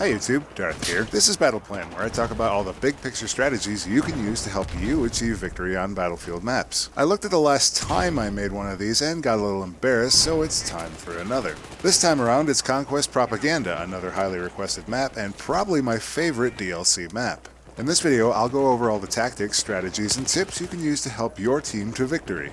Hi YouTube, Darth here. This is Battle Plan, where I talk about all the big picture strategies you can use to help you achieve victory on battlefield maps. I looked at the last time I made one of these and got a little embarrassed, so it's time for another. This time around it's Conquest Propaganda, another highly requested map and probably my favorite DLC map. In this video I'll go over all the tactics, strategies, and tips you can use to help your team to victory.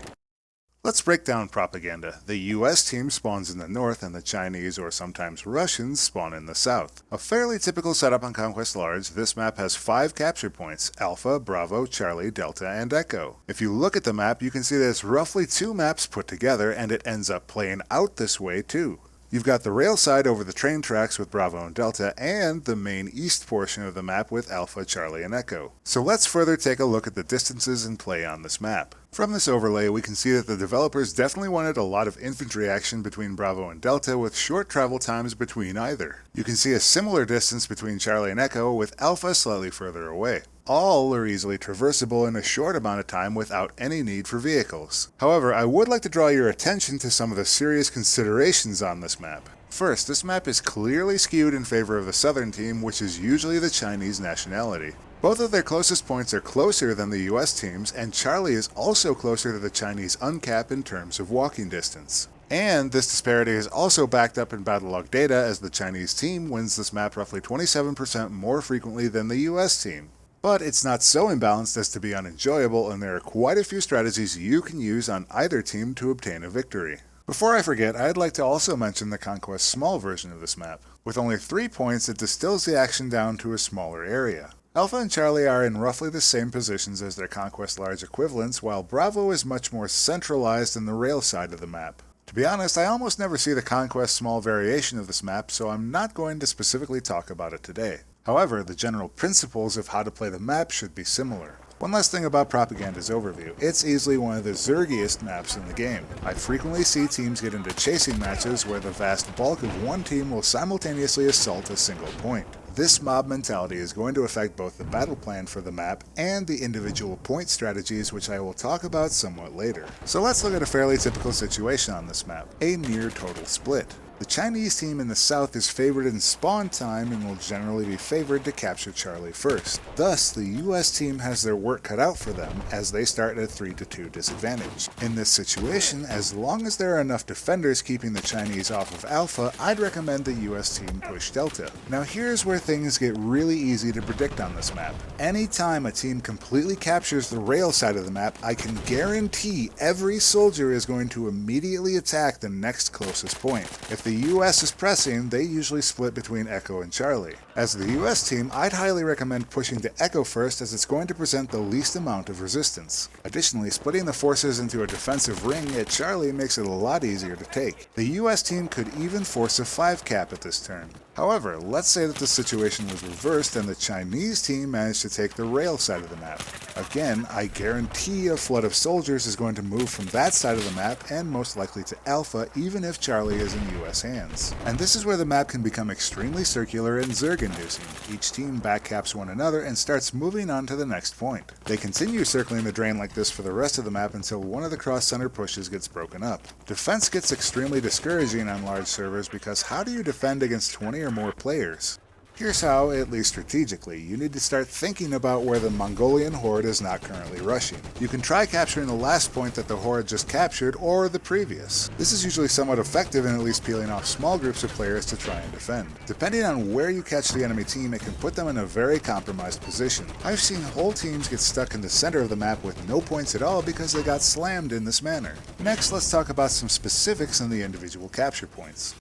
Let's break down Propaganda. The US team spawns in the north and the Chinese or sometimes Russians spawn in the south. A fairly typical setup on Conquest Large, this map has 5 capture points: Alpha, Bravo, Charlie, Delta, and Echo. If you look at the map you can see that it's roughly 2 maps put together and it ends up playing out this way too. You've got the rail side over the train tracks with Bravo and Delta, and the main east portion of the map with Alpha, Charlie, and Echo. So let's further take a look at the distances in play on this map. From this overlay we can see that the developers definitely wanted a lot of infantry action between Bravo and Delta with short travel times between either. You can see a similar distance between Charlie and Echo with Alpha slightly further away. All are easily traversable in a short amount of time without any need for vehicles. However, I would like to draw your attention to some of the serious considerations on this map. First, this map is clearly skewed in favor of the southern team, which is usually the Chinese nationality. Both of their closest points are closer than the US teams, and Charlie is also closer to the Chinese uncap in terms of walking distance. And this disparity is also backed up in battle log data, as the Chinese team wins this map roughly 27% more frequently than the US team. But it's not so imbalanced as to be unenjoyable, and there are quite a few strategies you can use on either team to obtain a victory. Before I forget, I'd like to also mention the Conquest small version of this map. With only 3 points, it distills the action down to a smaller area. Alpha and Charlie are in roughly the same positions as their Conquest Large equivalents, while Bravo is much more centralized in the rail side of the map. To be honest, I almost never see the Conquest small variation of this map, so I'm not going to specifically talk about it today. However, the general principles of how to play the map should be similar. One last thing about Propaganda's overview, it's easily one of the zergiest maps in the game. I frequently see teams get into chasing matches where the vast bulk of one team will simultaneously assault a single point. This mob mentality is going to affect both the battle plan for the map and the individual point strategies, which I will talk about somewhat later. So let's look at a fairly typical situation on this map, a near total split. The Chinese team in the south is favored in spawn time and will generally be favored to capture Charlie first. Thus, the US team has their work cut out for them as they start at a 3-2 disadvantage. In this situation, as long as there are enough defenders keeping the Chinese off of Alpha, I'd recommend the US team push Delta. Now here's where things get really easy to predict on this map. Anytime a team completely captures the rail side of the map, I can guarantee every soldier is going to immediately attack the next closest point. If the US is pressing, they usually split between Echo and Charlie. As the US team, I'd highly recommend pushing to Echo first, as it's going to present the least amount of resistance. Additionally, splitting the forces into a defensive ring at Charlie makes it a lot easier to take. The US team could even force a 5 cap at this turn. However, let's say that the situation was reversed and the Chinese team managed to take the rail side of the map. Again, I guarantee a flood of soldiers is going to move from that side of the map and most likely to Alpha, even if Charlie is in US hands. And this is where the map can become extremely circular and zerg-inducing. Each team backcaps one another and starts moving on to the next point. They continue circling the drain like this for the rest of the map until one of the cross-center pushes gets broken up. Defense gets extremely discouraging on large servers because how do you defend against 20 or more players? Here's how, at least strategically, you need to start thinking about where the Mongolian horde is not currently rushing. You can try capturing the last point that the horde just captured, or the previous. This is usually somewhat effective in at least peeling off small groups of players to try and defend. Depending on where you catch the enemy team, it can put them in a very compromised position. I've seen whole teams get stuck in the center of the map with no points at all because they got slammed in this manner. Next, let's talk about some specifics on the individual capture points.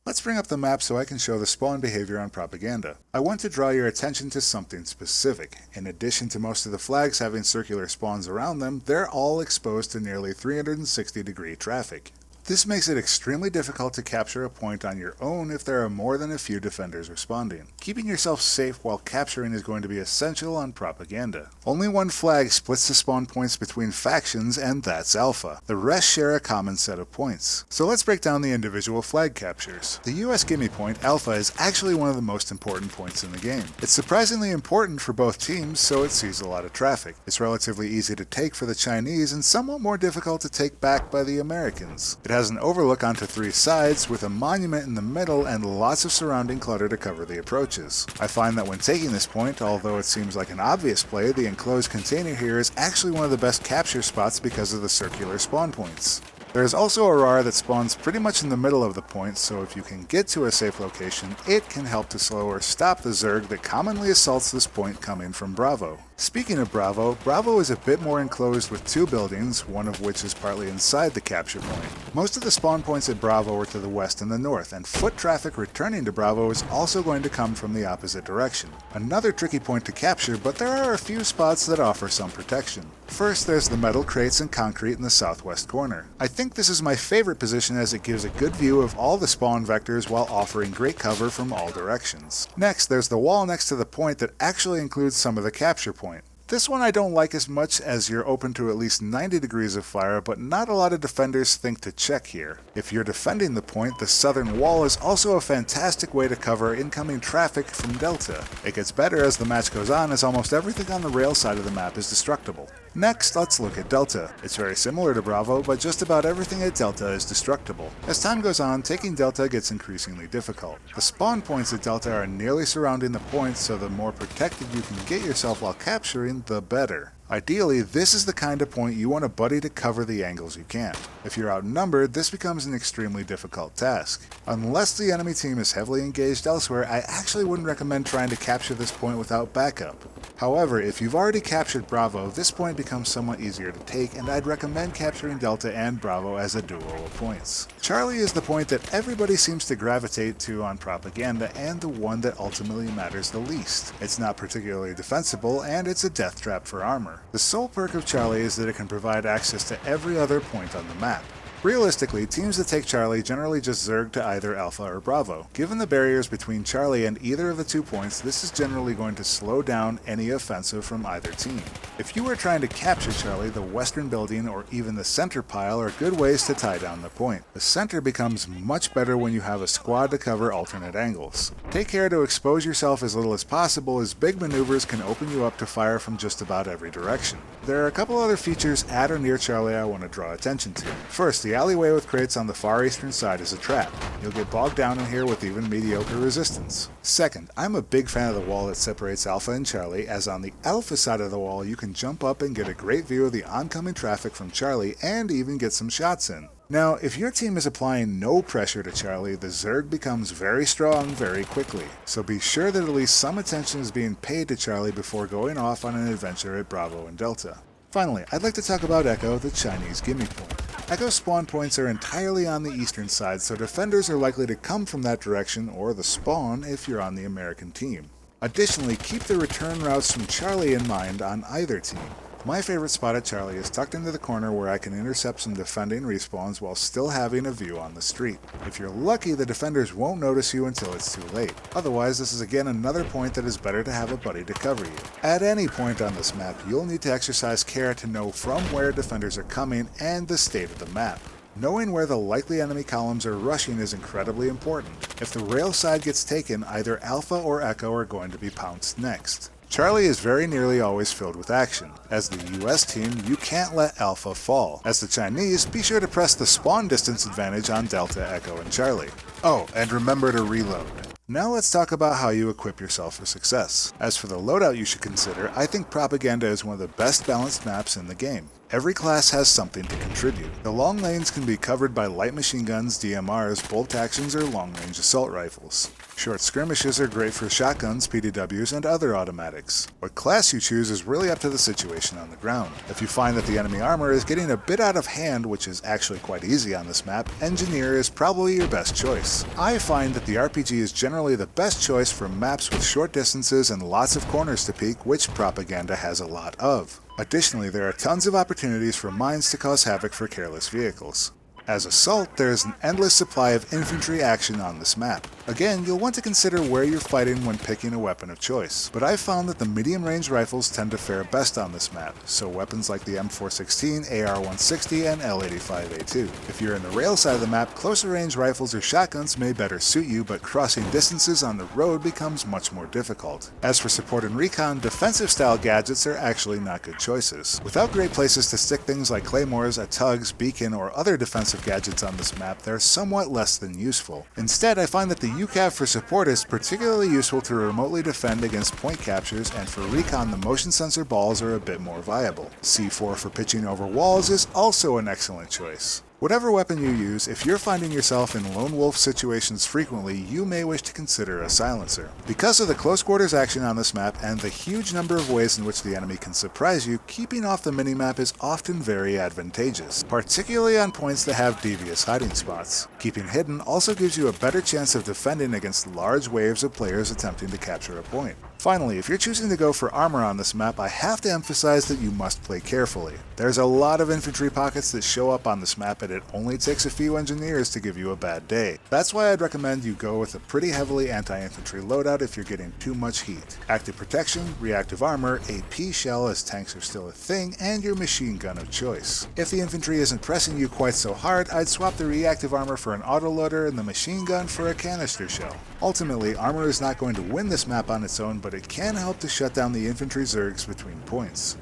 Let's bring up the map so I can show the spawn behavior on Propaganda. I want to draw your attention to something specific. In addition to most of the flags having circular spawns around them, they're all exposed to nearly 360-degree traffic. This makes it extremely difficult to capture a point on your own if there are more than a few defenders responding. Keeping yourself safe while capturing is going to be essential on Propaganda. Only one flag splits the spawn points between factions, and that's Alpha. The rest share a common set of points. So let's break down the individual flag captures. The US gimme point, Alpha, is actually one of the most important points in the game. It's surprisingly important for both teams, so it sees a lot of traffic. It's relatively easy to take for the Chinese and somewhat more difficult to take back by the Americans. It has an overlook onto 3 sides with a monument in the middle and lots of surrounding clutter to cover the approaches. I find that when taking this point, although it seems like an obvious play, the enclosed container here is actually one of the best capture spots because of the circular spawn points. There is also a RAR that spawns pretty much in the middle of the point, so if you can get to a safe location, it can help to slow or stop the Zerg that commonly assaults this point coming from Bravo. Speaking of Bravo, Bravo is a bit more enclosed with 2 buildings, one of which is partly inside the capture point. Most of the spawn points at Bravo are to the west and the north, and foot traffic returning to Bravo is also going to come from the opposite direction. Another tricky point to capture, but there are a few spots that offer some protection. First, there's the metal crates and concrete in the southwest corner. I think this is my favorite position as it gives a good view of all the spawn vectors while offering great cover from all directions. Next, there's the wall next to the point that actually includes some of the capture point. This one I don't like as much as you're open to at least 90 degrees of fire, but not a lot of defenders think to check here. If you're defending the point, the southern wall is also a fantastic way to cover incoming traffic from Delta. It gets better as the match goes on as almost everything on the rail side of the map is destructible. Next, let's look at Delta. It's very similar to Bravo, but just about everything at Delta is destructible. As time goes on, taking Delta gets increasingly difficult. The spawn points at Delta are nearly surrounding the point, so the more protected you can get yourself while capturing, the better. Ideally, this is the kind of point you want a buddy to cover the angles you can. If you're outnumbered, this becomes an extremely difficult task. Unless the enemy team is heavily engaged elsewhere, I actually wouldn't recommend trying to capture this point without backup. However, if you've already captured Bravo, this point becomes somewhat easier to take, and I'd recommend capturing Delta and Bravo as a duo of points. Charlie is the point that everybody seems to gravitate to on Propaganda, and the one that ultimately matters the least. It's not particularly defensible, and it's a death trap for armor. The sole perk of Charlie is that it can provide access to every other point on the map. Realistically, teams that take Charlie generally just zerg to either Alpha or Bravo. Given the barriers between Charlie and either of the 2 points, this is generally going to slow down any offensive from either team. If you are trying to capture Charlie, the western building or even the center pile are good ways to tie down the point. The center becomes much better when you have a squad to cover alternate angles. Take care to expose yourself as little as possible, as big maneuvers can open you up to fire from just about every direction. There are a couple other features at or near Charlie I want to draw attention to. First, the alleyway with crates on the far eastern side is a trap. You'll get bogged down in here with even mediocre resistance. Second, I'm a big fan of the wall that separates Alpha and Charlie, as on the Alpha side of the wall you can jump up and get a great view of the oncoming traffic from Charlie and even get some shots in. Now, if your team is applying no pressure to Charlie, the Zerg becomes very strong very quickly, so be sure that at least some attention is being paid to Charlie before going off on an adventure at Bravo and Delta. Finally, I'd like to talk about Echo, the Chinese gimme point. Echo spawn points are entirely on the eastern side, so defenders are likely to come from that direction or the spawn if you're on the American team. Additionally, keep the return routes from Charlie in mind on either team. My favorite spot at Charlie is tucked into the corner where I can intercept some defending respawns while still having a view on the street. If you're lucky, the defenders won't notice you until it's too late. Otherwise, this is again another point that is better to have a buddy to cover you. At any point on this map, you'll need to exercise care to know from where defenders are coming and the state of the map. Knowing where the likely enemy columns are rushing is incredibly important. If the rail side gets taken, either Alpha or Echo are going to be pounced next. Charlie is very nearly always filled with action. As the US team, you can't let Alpha fall. As the Chinese, be sure to press the spawn distance advantage on Delta, Echo, and Charlie. Oh, and remember to reload. Now let's talk about how you equip yourself for success. As for the loadout you should consider, I think Propaganda is one of the best balanced maps in the game. Every class has something to contribute. The long lanes can be covered by light machine guns, DMRs, bolt actions, or long-range assault rifles. Short skirmishes are great for shotguns, PDWs, and other automatics. What class you choose is really up to the situation on the ground. If you find that the enemy armor is getting a bit out of hand, which is actually quite easy on this map, Engineer is probably your best choice. I find that the RPG is generally the best choice for maps with short distances and lots of corners to peek, which Propaganda has a lot of. Additionally, there are tons of opportunities for mines to cause havoc for careless vehicles. As Assault, there is an endless supply of infantry action on this map. Again, you'll want to consider where you're fighting when picking a weapon of choice, but I've found that the medium-range rifles tend to fare best on this map, so weapons like the M416, AR-160, and L85A2. If you're in the rail side of the map, closer-range rifles or shotguns may better suit you, but crossing distances on the road becomes much more difficult. As for support and recon, defensive-style gadgets are actually not good choices. Without great places to stick things like claymores, a tugs, beacon, or other defensive lots of gadgets on this map, they're somewhat less than useful. Instead, I find that the UCAV for support is particularly useful to remotely defend against point captures, and for recon the motion sensor balls are a bit more viable. C4 for pitching over walls is also an excellent choice. Whatever weapon you use, if you're finding yourself in lone wolf situations frequently, you may wish to consider a silencer. Because of the close quarters action on this map and the huge number of ways in which the enemy can surprise you, keeping off the minimap is often very advantageous, particularly on points that have devious hiding spots. Keeping hidden also gives you a better chance of defending against large waves of players attempting to capture a point. Finally, if you're choosing to go for armor on this map, I have to emphasize that you must play carefully. There's a lot of infantry pockets that show up on this map, and it only takes a few engineers to give you a bad day. That's why I'd recommend you go with a pretty heavily anti-infantry loadout if you're getting too much heat. Active protection, reactive armor, AP shell as tanks are still a thing, and your machine gun of choice. If the infantry isn't pressing you quite so hard, I'd swap the reactive armor for an autoloader and the machine gun for a canister shell. Ultimately, armor is not going to win this map on its own, but it can help to shut down the infantry zergs between points.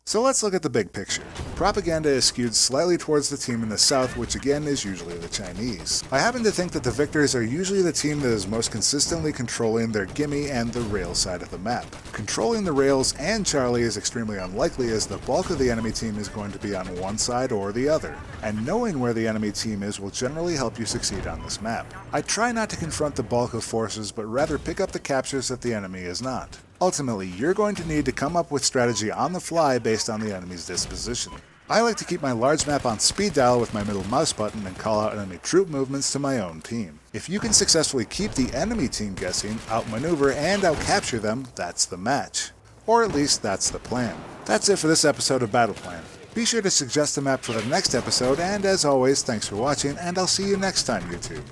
So let's look at the big picture. Propaganda is skewed slightly towards the team in the south, which again is usually the Chinese. I happen to think that the victors are usually the team that is most consistently controlling their gimme and the rail side of the map. Controlling the rails and Charlie is extremely unlikely, as the bulk of the enemy team is going to be on one side or the other, and knowing where the enemy team is will generally help you succeed on this map. I try not to confront the bulk of forces, but rather pick up the captures that the enemy is not. Ultimately, you're going to need to come up with strategy on the fly based on the enemy's disposition. I like to keep my large map on speed dial with my middle mouse button and call out enemy troop movements to my own team. If you can successfully keep the enemy team guessing, outmaneuver and outcapture them, that's the match. Or at least that's the plan. That's it for this episode of Battle Plan. Be sure to suggest a map for the next episode, and as always, thanks for watching, and I'll see you next time, YouTube.